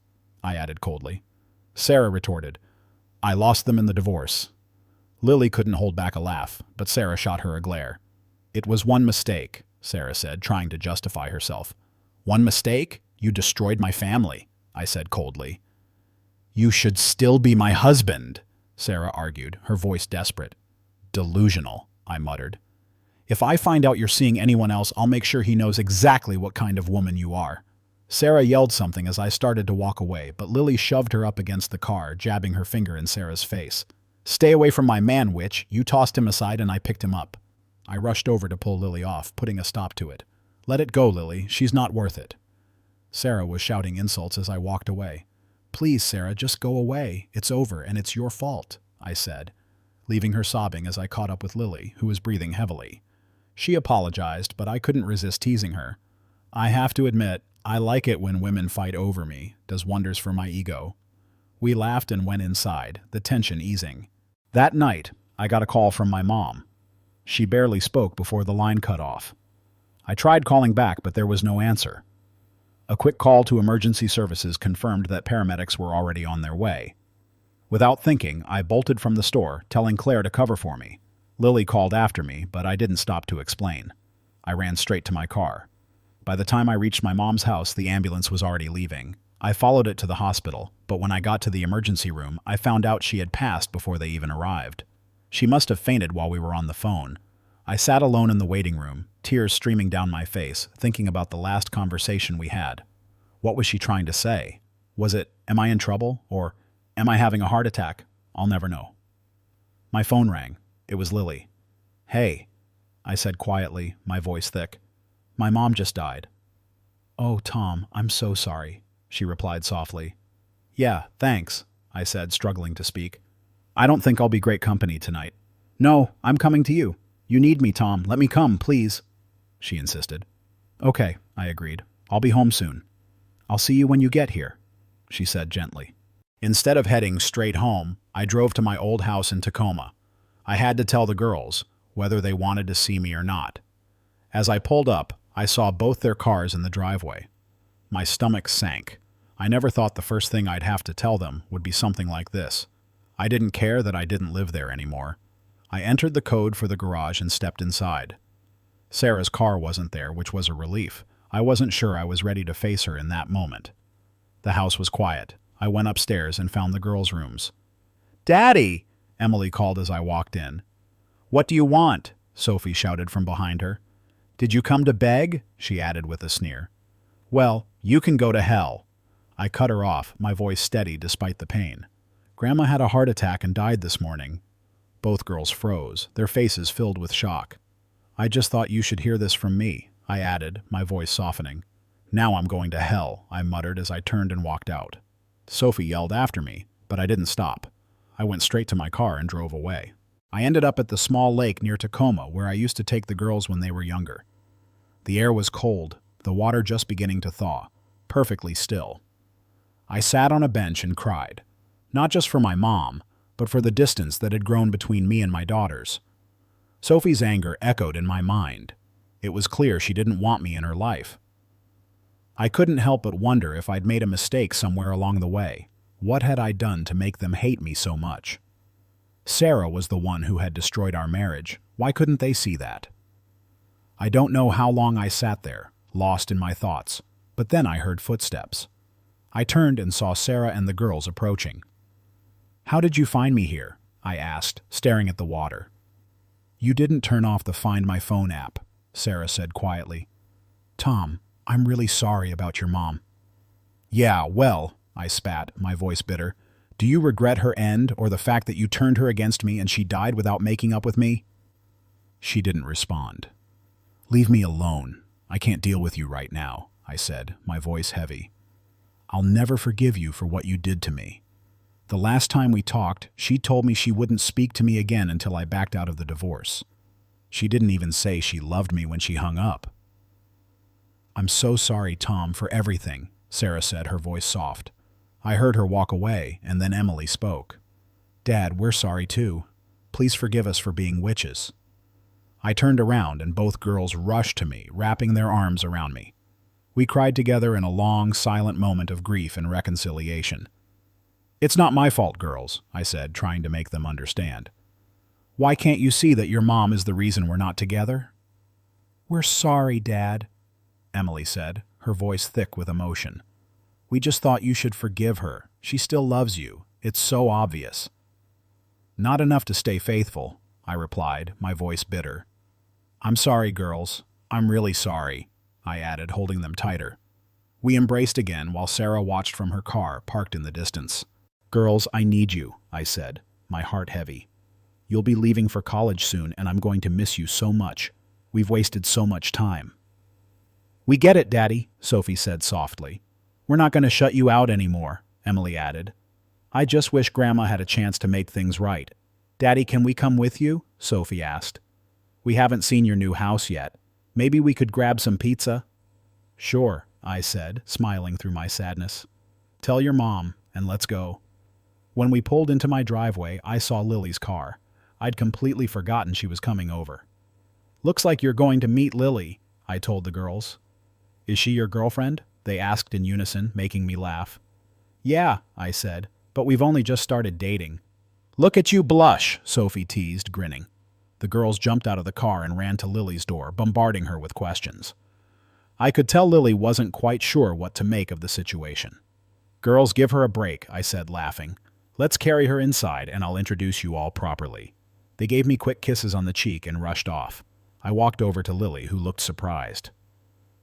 I added coldly. Sarah retorted, "I lost them in the divorce." Lily couldn't hold back a laugh, but Sarah shot her a glare. "It was one mistake," Sarah said, trying to justify herself. "One mistake? You destroyed my family," I said coldly. "You should still be my husband," Sarah argued, her voice desperate. "Delusional," I muttered. "If I find out you're seeing anyone else, I'll make sure he knows exactly what kind of woman you are." Sarah yelled something as I started to walk away, but Lily shoved her up against the car, jabbing her finger in Sarah's face. "Stay away from my man, witch. You tossed him aside and I picked him up." I rushed over to pull Lily off, putting a stop to it. "Let it go, Lily. She's not worth it." Sarah was shouting insults as I walked away. "Please, Sarah, just go away. It's over, and it's your fault," I said, leaving her sobbing as I caught up with Lily, who was breathing heavily. She apologized, but I couldn't resist teasing her. "I have to admit, I like it when women fight over me. Does wonders for my ego." We laughed and went inside, the tension easing. That night, I got a call from my mom. She barely spoke before the line cut off. I tried calling back, but there was no answer. A quick call to emergency services confirmed that paramedics were already on their way. Without thinking, I bolted from the store, telling Claire to cover for me. Lily called after me, but I didn't stop to explain. I ran straight to my car. By the time I reached my mom's house, the ambulance was already leaving. I followed it to the hospital, but when I got to the emergency room, I found out she had passed before they even arrived. She must have fainted while we were on the phone. I sat alone in the waiting room, tears streaming down my face, thinking about the last conversation we had. What was she trying to say? Was it, "Am I in trouble?" or "Am I having a heart attack?" I'll never know. My phone rang. It was Lily. "Hey," I said quietly, my voice thick. "My mom just died." "Oh, Tom, I'm so sorry," she replied softly. "Yeah, thanks," I said, struggling to speak. "I don't think I'll be great company tonight." "No, I'm coming to you. You need me, Tom. Let me come, please," she insisted. "Okay," I agreed. "I'll be home soon." "I'll see you when you get here," she said gently. Instead of heading straight home, I drove to my old house in Tacoma. I had to tell the girls, whether they wanted to see me or not. As I pulled up, I saw both their cars in the driveway. My stomach sank. I never thought the first thing I'd have to tell them would be something like this. I didn't care that I didn't live there anymore. I entered the code for the garage and stepped inside. Sarah's car wasn't there, which was a relief. I wasn't sure I was ready to face her in that moment. The house was quiet. I went upstairs and found the girls' rooms. "Daddy!" Emily called as I walked in. "What do you want?" Sophie shouted from behind her. "Did you come to beg?" she added with a sneer. "Well, you can go to hell." I cut her off, my voice steady despite the pain. "Grandma had a heart attack and died this morning." Both girls froze, their faces filled with shock. "I just thought you should hear this from me," I added, my voice softening. "Now I'm going to hell," I muttered as I turned and walked out. Sophie yelled after me, but I didn't stop. I went straight to my car and drove away. I ended up at the small lake near Tacoma where I used to take the girls when they were younger. The air was cold, the water just beginning to thaw, perfectly still. I sat on a bench and cried, not just for my mom, but for the distance that had grown between me and my daughters. Sophie's anger echoed in my mind. It was clear she didn't want me in her life. I couldn't help but wonder if I'd made a mistake somewhere along the way. What had I done to make them hate me so much? Sarah was the one who had destroyed our marriage. Why couldn't they see that? I don't know how long I sat there, lost in my thoughts, but then I heard footsteps. I turned and saw Sarah and the girls approaching. "How did you find me here?" I asked, staring at the water. "You didn't turn off the Find My Phone app," Sarah said quietly. "Tom, I'm really sorry about your mom." "Yeah, well," I spat, my voice bitter. "Do you regret her end or the fact that you turned her against me and she died without making up with me?" She didn't respond. "Leave me alone. I can't deal with you right now," I said, my voice heavy. "I'll never forgive you for what you did to me. The last time we talked, she told me she wouldn't speak to me again until I backed out of the divorce. She didn't even say she loved me when she hung up." "I'm so sorry, Tom, for everything," Sarah said, her voice soft. I heard her walk away, and then Emily spoke. "Dad, we're sorry too. Please forgive us for being witches." I turned around and both girls rushed to me, wrapping their arms around me. We cried together in a long, silent moment of grief and reconciliation. "It's not my fault, girls," I said, trying to make them understand. "Why can't you see that your mom is the reason we're not together?" "We're sorry, Dad," Emily said, her voice thick with emotion. "We just thought you should forgive her. She still loves you. It's so obvious." "Not enough to stay faithful," I replied, my voice bitter. "I'm sorry, girls. I'm really sorry," I added, holding them tighter. We embraced again while Sarah watched from her car, parked in the distance. "Girls, I need you," I said, my heart heavy. "You'll be leaving for college soon, and I'm going to miss you so much. We've wasted so much time." "We get it, Daddy," Sophie said softly. "We're not going to shut you out anymore," Emily added. "I just wish Grandma had a chance to make things right." "Daddy, can we come with you?" Sophie asked. "We haven't seen your new house yet. Maybe we could grab some pizza?" "Sure," I said, smiling through my sadness. "Tell your mom, and let's go." When we pulled into my driveway, I saw Lily's car. I'd completely forgotten she was coming over. "Looks like you're going to meet Lily," I told the girls. "Is she your girlfriend?" they asked in unison, making me laugh. "Yeah," I said, "but we've only just started dating." "Look at you blush," Sophie teased, grinning. The girls jumped out of the car and ran to Lily's door, bombarding her with questions. I could tell Lily wasn't quite sure what to make of the situation. "Girls, give her a break," I said, laughing. "Let's carry her inside, and I'll introduce you all properly." They gave me quick kisses on the cheek and rushed off. I walked over to Lily, who looked surprised.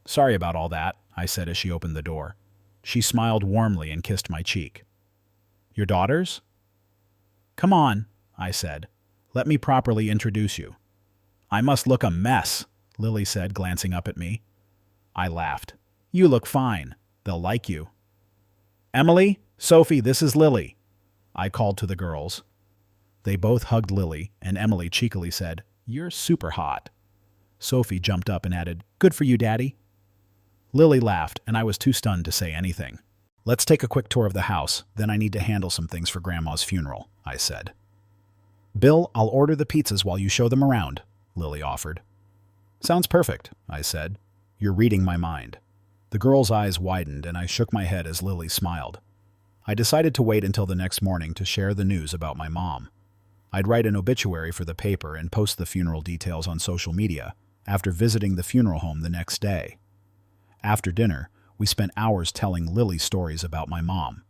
"Sorry about all that," I said as she opened the door. She smiled warmly and kissed my cheek. "Your daughters?" "Come on," I said. "Let me properly introduce you." "I must look a mess," Lily said, glancing up at me. I laughed. "You look fine. They'll like you." "Emily, Sophie, this is Lily," I called to the girls. They both hugged Lily, and Emily cheekily said, "You're super hot." Sophie jumped up and added, "Good for you, Daddy." Lily laughed, and I was too stunned to say anything. "Let's take a quick tour of the house, then I need to handle some things for Grandma's funeral," I said. "Bill, I'll order the pizzas while you show them around," Lily offered. "Sounds perfect," I said. "You're reading my mind." The girl's eyes widened, and I shook my head as Lily smiled. I decided to wait until the next morning to share the news about my mom. I'd write an obituary for the paper and post the funeral details on social media after visiting the funeral home the next day. After dinner, we spent hours telling Lily stories about my mom.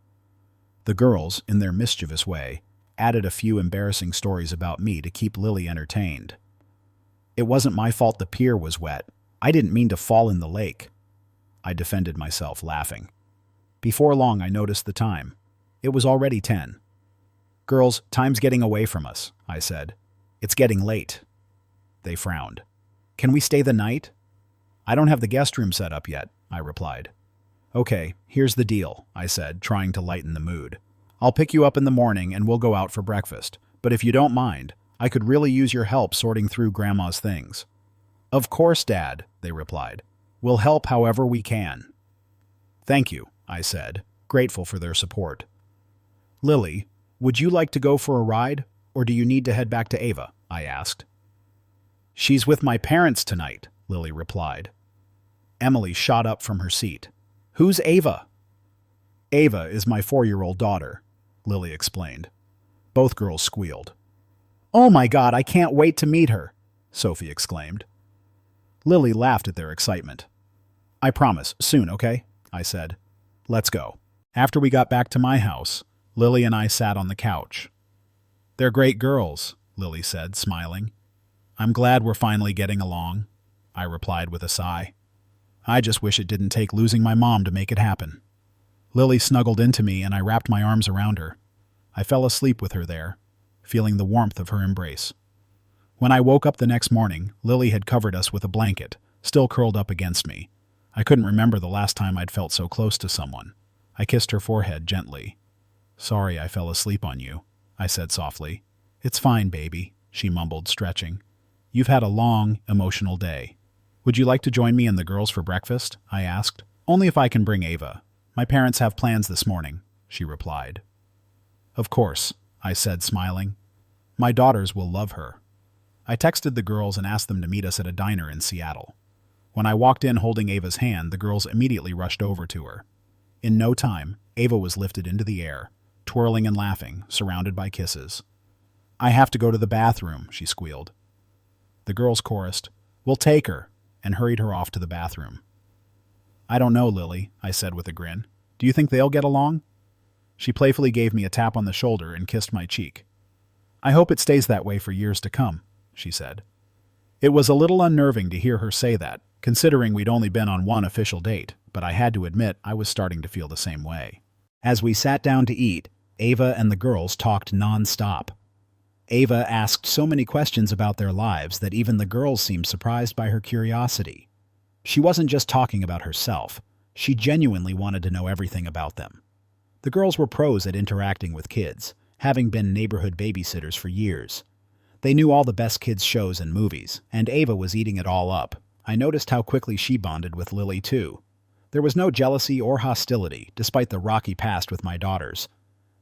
The girls, in their mischievous way, added a few embarrassing stories about me to keep Lily entertained. It wasn't my fault the pier was wet. I didn't mean to fall in the lake. I defended myself, laughing. Before long, I noticed the time. It was already 10. Girls, time's getting away from us, I said. It's getting late. They frowned. Can we stay the night? I don't have the guest room set up yet, I replied. Okay, here's the deal, I said, trying to lighten the mood. I'll pick you up in the morning and we'll go out for breakfast. But if you don't mind, I could really use your help sorting through Grandma's things. Of course, Dad, they replied. We'll help however we can. Thank you, I said, grateful for their support. Lily, would you like to go for a ride, or do you need to head back to Ava? I asked. She's with my parents tonight, Lily replied. Emily shot up from her seat. Who's Ava? Ava is my 4-year-old daughter, Lily explained. Both girls squealed. Oh my God, I can't wait to meet her, Sophie exclaimed. Lily laughed at their excitement. I promise, soon, okay? I said. Let's go. After we got back to my house, Lily and I sat on the couch. They're great girls, Lily said, smiling. I'm glad we're finally getting along, I replied with a sigh. I just wish it didn't take losing my mom to make it happen. Lily snuggled into me and I wrapped my arms around her. I fell asleep with her there, feeling the warmth of her embrace. When I woke up the next morning, Lily had covered us with a blanket, still curled up against me. I couldn't remember the last time I'd felt so close to someone. I kissed her forehead gently. Sorry I fell asleep on you, I said softly. It's fine, baby, she mumbled, stretching. You've had a long, emotional day. Would you like to join me and the girls for breakfast? I asked. Only if I can bring Ava. My parents have plans this morning, she replied. Of course, I said, smiling. My daughters will love her. I texted the girls and asked them to meet us at a diner in Seattle. When I walked in holding Ava's hand, the girls immediately rushed over to her. In no time, Ava was lifted into the air, twirling and laughing, surrounded by kisses. I have to go to the bathroom, she squealed. The girls chorused, We'll take her, and hurried her off to the bathroom. I don't know, Lily, I said with a grin. Do you think they'll get along? She playfully gave me a tap on the shoulder and kissed my cheek. I hope it stays that way for years to come, she said. It was a little unnerving to hear her say that, considering we'd only been on one official date, but I had to admit I was starting to feel the same way. As we sat down to eat, Ava and the girls talked non-stop. Ava asked so many questions about their lives that even the girls seemed surprised by her curiosity. She wasn't just talking about herself. She genuinely wanted to know everything about them. The girls were pros at interacting with kids, having been neighborhood babysitters for years. They knew all the best kids' shows and movies, and Ava was eating it all up. I noticed how quickly she bonded with Lily, too. There was no jealousy or hostility, despite the rocky past with my daughters.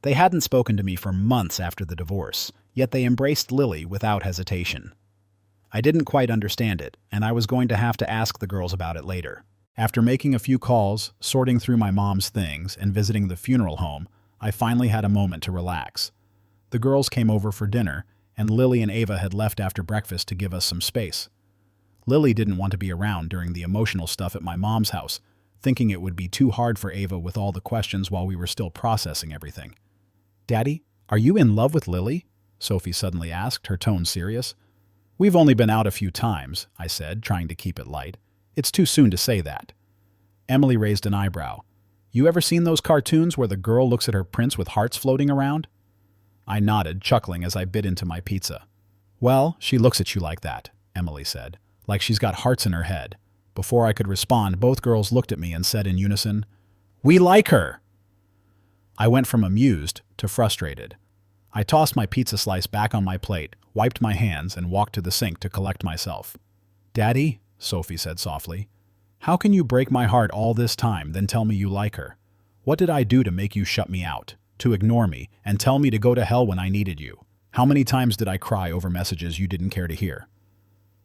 They hadn't spoken to me for months after the divorce, yet they embraced Lily without hesitation. I didn't quite understand it, and I was going to have to ask the girls about it later. After making a few calls, sorting through my mom's things, and visiting the funeral home, I finally had a moment to relax. The girls came over for dinner, and Lily and Ava had left after breakfast to give us some space. Lily didn't want to be around during the emotional stuff at my mom's house, thinking it would be too hard for Ava with all the questions while we were still processing everything. Daddy, are you in love with Lily? Sophie suddenly asked, her tone serious. We've only been out a few times, I said, trying to keep it light. It's too soon to say that. Emily raised an eyebrow. You ever seen those cartoons where the girl looks at her prince with hearts floating around? I nodded, chuckling as I bit into my pizza. Well, she looks at you like that, Emily said, like she's got hearts in her head. Before I could respond, both girls looked at me and said in unison, We like her! I went from amused to frustrated. I tossed my pizza slice back on my plate, wiped my hands, and walked to the sink to collect myself. Daddy, Sophie said softly, how can you break my heart all this time, then tell me you like her? What did I do to make you shut me out, to ignore me, and tell me to go to hell when I needed you? How many times did I cry over messages you didn't care to hear?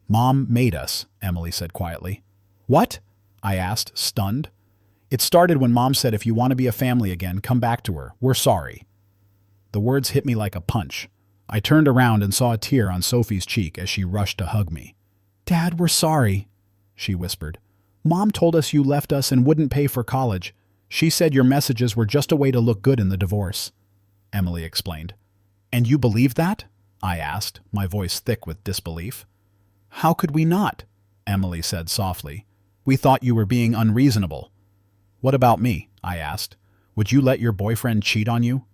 Mom made us, Emily said quietly. What? I asked, stunned. It started when Mom said if you want to be a family again, come back to her. We're sorry. The words hit me like a punch. I turned around and saw a tear on Sophie's cheek as she rushed to hug me. Dad, we're sorry, she whispered. Mom told us you left us and wouldn't pay for college. She said your messages were just a way to look good in the divorce, Emily explained. And you believe that? I asked, my voice thick with disbelief. How could we not? Emily said softly. We thought you were being unreasonable. What about me? I asked. Would you let your boyfriend cheat on you?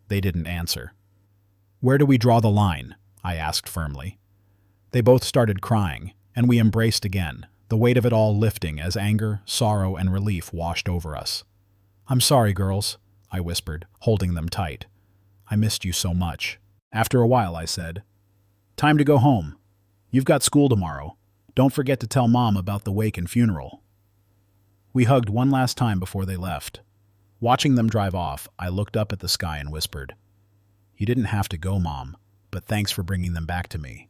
They didn't answer. Where do we draw the line? I asked firmly. They both started crying, and we embraced again, the weight of it all lifting as anger, sorrow, and relief washed over us. I'm sorry, girls, I whispered, holding them tight. I missed you so much. After a while, I said, Time to go home. You've got school tomorrow. Don't forget to tell Mom about the wake and funeral. We hugged one last time before they left. Watching them drive off, I looked up at the sky and whispered, You didn't have to go, Mom, but thanks for bringing them back to me.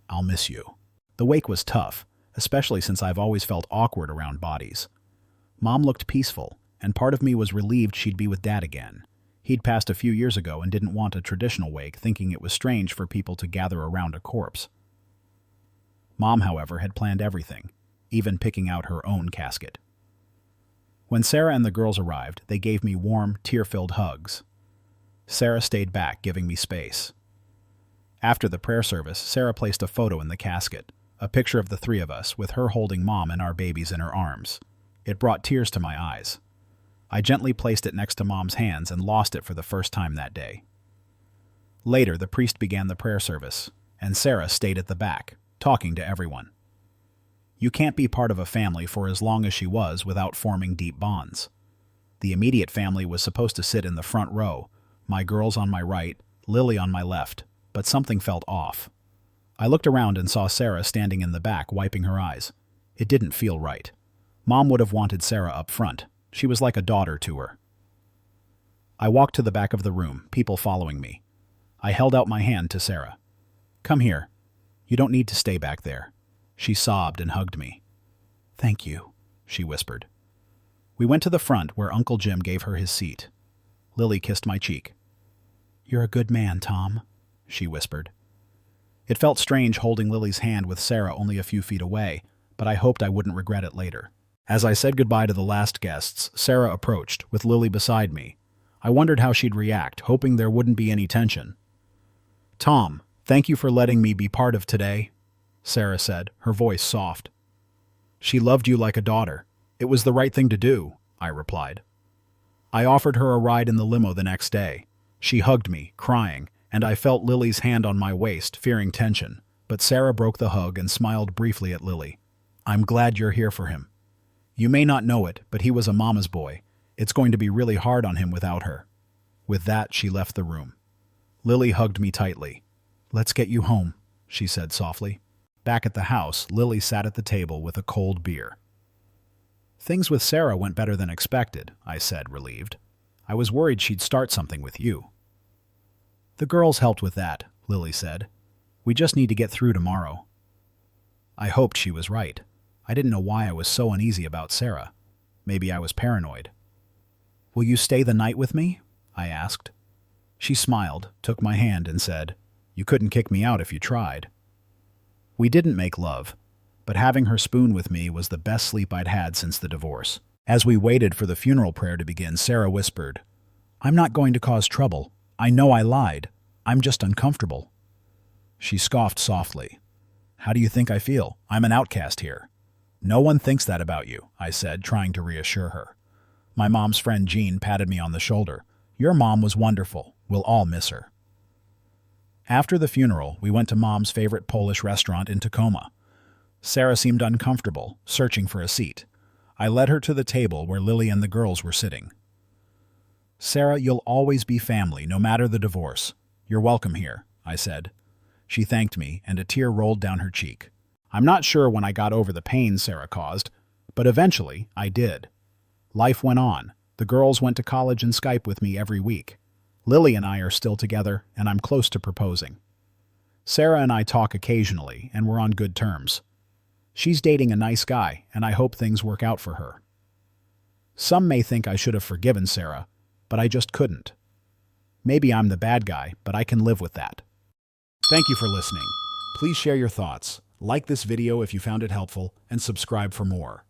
I'll miss you. The wake was tough, especially since I've always felt awkward around bodies. Mom looked peaceful, and part of me was relieved she'd be with Dad again. He'd passed a few years ago and didn't want a traditional wake, thinking it was strange for people to gather around a corpse. Mom, however, had planned everything, even picking out her own casket. When Sarah and the girls arrived, they gave me warm, tear-filled hugs. Sarah stayed back, giving me space. After the prayer service, Sarah placed a photo in the casket, a picture of the three of us, with her holding Mom and our babies in her arms. It brought tears to my eyes. I gently placed it next to Mom's hands and lost it for the first time that day. Later, the priest began the prayer service, and Sarah stayed at the back, talking to everyone. You can't be part of a family for as long as she was without forming deep bonds. The immediate family was supposed to sit in the front row, my girls on my right, Lily on my left, but something felt off. I looked around and saw Sarah standing in the back, wiping her eyes. It didn't feel right. Mom would have wanted Sarah up front. She was like a daughter to her. I walked to the back of the room, people following me. I held out my hand to Sarah. Come here. You don't need to stay back there. She sobbed and hugged me. Thank you, she whispered. We went to the front where Uncle Jim gave her his seat. Lily kissed my cheek. You're a good man, Tom, she whispered. It felt strange holding Lily's hand with Sarah only a few feet away, but I hoped I wouldn't regret it later. As I said goodbye to the last guests, Sarah approached, with Lily beside me. I wondered how she'd react, hoping there wouldn't be any tension. Tom, thank you for letting me be part of today, Sarah said, her voice soft. She loved you like a daughter. It was the right thing to do, I replied. I offered her a ride in the limo the next day. She hugged me, crying, and I felt Lily's hand on my waist, fearing tension. But Sarah broke the hug and smiled briefly at Lily. I'm glad you're here for him. You may not know it, but he was a mama's boy. It's going to be really hard on him without her. With that, she left the room. Lily hugged me tightly. Let's get you home, she said softly. Back at the house, Lily sat at the table with a cold beer. Things with Sarah went better than expected, I said, relieved. I was worried she'd start something with you. The girls helped with that, Lily said. We just need to get through tomorrow. I hoped she was right. I didn't know why I was so uneasy about Sarah. Maybe I was paranoid. Will you stay the night with me? I asked. She smiled, took my hand, and said, You couldn't kick me out if you tried. We didn't make love, but having her spoon with me was the best sleep I'd had since the divorce. As we waited for the funeral prayer to begin, Sarah whispered, I'm not going to cause trouble. I know I lied. I'm just uncomfortable. She scoffed softly. How do you think I feel? I'm an outcast here. No one thinks that about you, I said, trying to reassure her. My mom's friend Jean patted me on the shoulder. Your mom was wonderful. We'll all miss her. After the funeral, we went to Mom's favorite Polish restaurant in Tacoma. Sarah seemed uncomfortable, searching for a seat. I led her to the table where Lily and the girls were sitting. Sarah, you'll always be family, no matter the divorce. You're welcome here, I said. She thanked me, and a tear rolled down her cheek. I'm not sure when I got over the pain Sarah caused, but eventually I did. Life went on. The girls went to college and Skype with me every week. Lily and I are still together, and I'm close to proposing. Sarah and I talk occasionally, and we're on good terms. She's dating a nice guy, and I hope things work out for her. Some may think I should have forgiven Sarah, but I just couldn't. Maybe I'm the bad guy, but I can live with that. Thank you for listening. Please share your thoughts, like this video if you found it helpful, and subscribe for more.